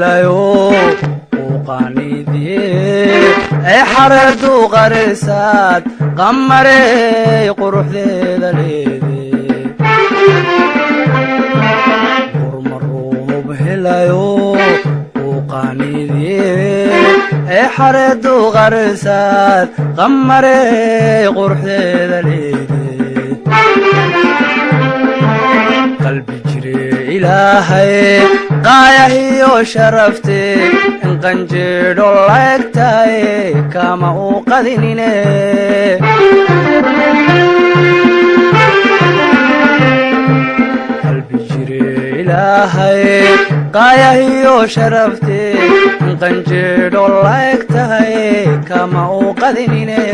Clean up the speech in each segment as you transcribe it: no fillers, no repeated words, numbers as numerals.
helayo وقانيدي حرد وغرسات قمري قروح ذي ذليدي ورمرو بهلايو وقانيدي حرد وغرسات قمري قروح ذي ذليدي قلبي جري إلهي قاية وشرفتي إن قنجر الله يكتاي كما أوقذنيني قلبي جري إلهي قاية وشرفتي إن قنجر الله يكتاي كما أوقذنيني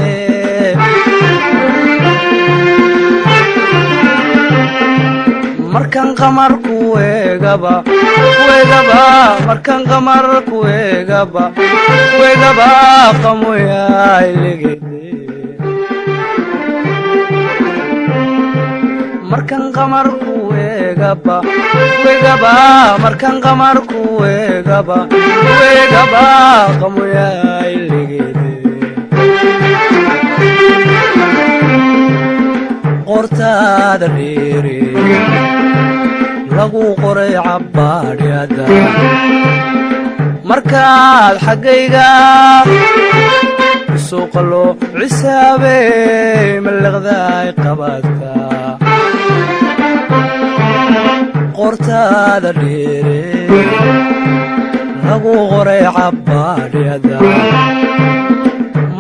markan qamar kuwegaba markan qamar kuwegaba qamoya iligede markan qamar kuwegaba markan qamar kuwegaba qamoya iligede qortaada dheere lagu qoray cabbaadhyada markaad xaggayga suuqa loo cisaabey mallaqdaay qabaadka qortaada dheere lagu qoray cabbaadhyada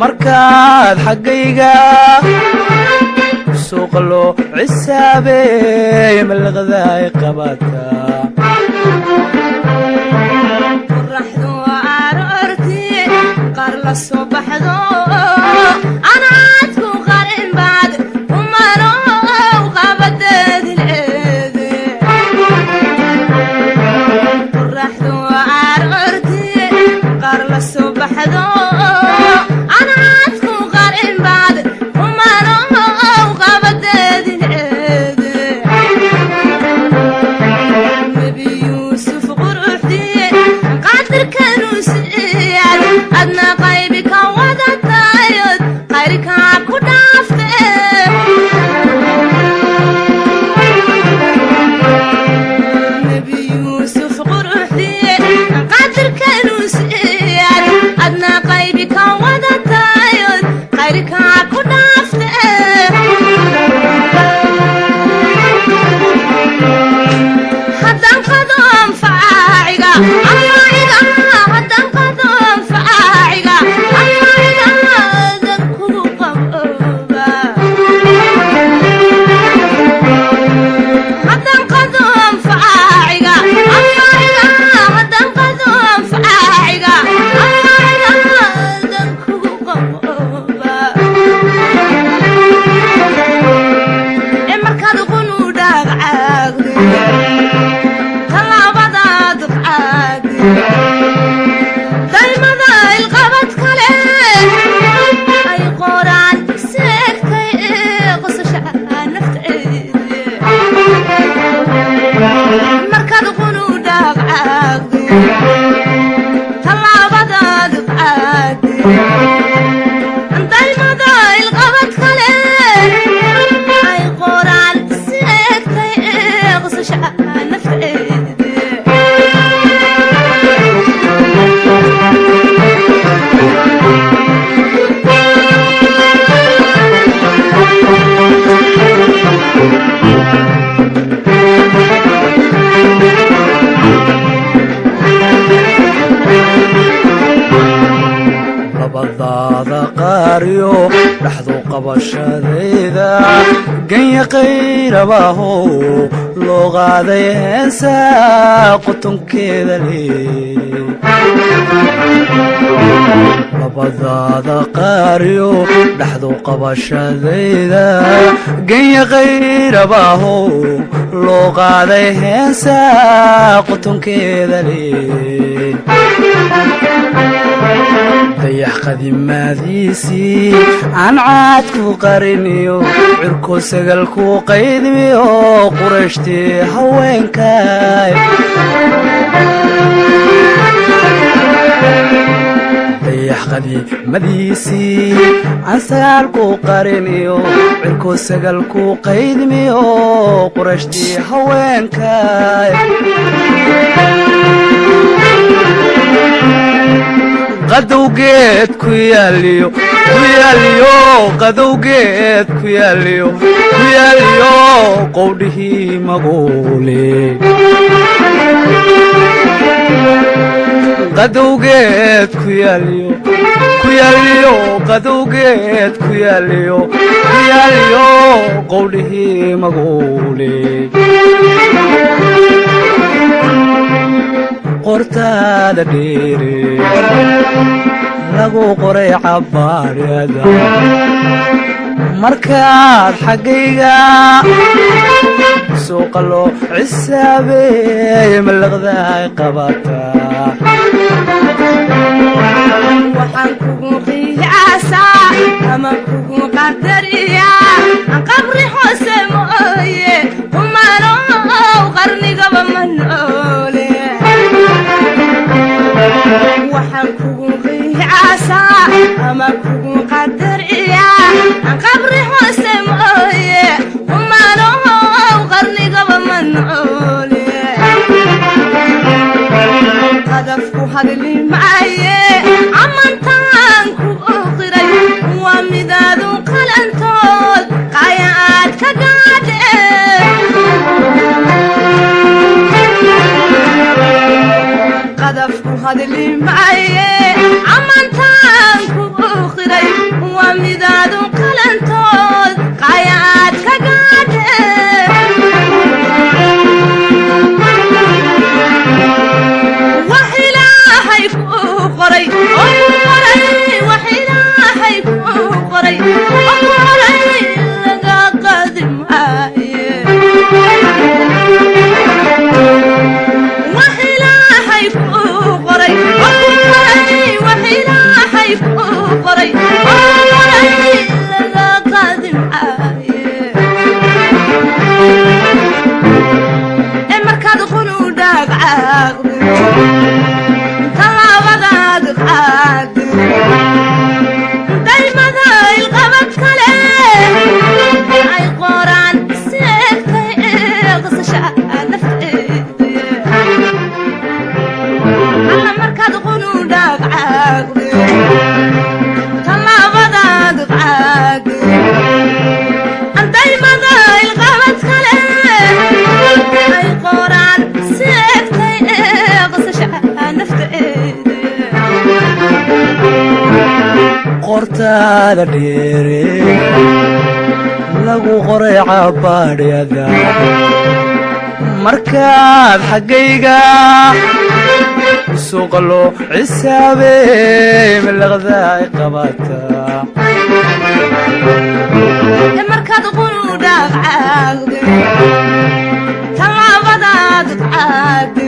markaad xaggayga سوق له عسابي من الغذاء قباتها والرحض وعررتي قرل الصبح ذو أنا عاتكو قارن بعد وما نو غابت الإيدي والرحض وعررتي قرل الصبح ذو أنا عاتكو قارن بعد وما نو أدنى قيبك وضطايد غيرك عبكو دافته نبي يوسف قرحي قدر كانوا سياد أدنى قيبك وضطايد غيرك عبكو دافته حتى انقضوا فاعقا لحظو قبشاديدا قنيا قيرباهو لغة ديهنسا قطن كذا لي لبضاذا قاريو لحظو قبشاديدا قنيا قيرباهو لغة ديهنسا قطن كذا لي ضيح قديماديسي عن عادكو قرنيو عركو سقلكو قيدميو قرشتي هوينكاي qadiimadiisii aan sagaalku qariniyo cirku sagalku qaydmiyo qurashtii haweenkay qadowgeed ku yaaliyo qadowgeed ku yaaliyo qowdhihii maguule qadowgeed ku yaaliyo qadowgeed ku yaaliyo qowdhihii maguule qortaada dheere lagu qoray cabbaadhyada markaad xaggayga suuqa loo cisaabeey malaqdaay qabataa waxaan kugu qiyaasaa ama kugu qadariyaa aan qabri hoose mooye humanow qarnigaba ma noole waxaan kugu qiyaasaa ama kugu qadariyaa aan qabri hoose mooye humanow qarnigaba ma noole qadafku hadli maaye amantaan ku qiray waa midaadu qalantood qayaad ka gaadhe qadafku hadli maaye amantaan ku qiray waa midaadu qalantood qayaad ka gaadhe qortaada dheere lagu qoray cabbaadhyada markaad xaggayga suuqa loo cisaabeey malaqdaay qabataa markaad qunu dhaaqcaagde tallaabadaad caagde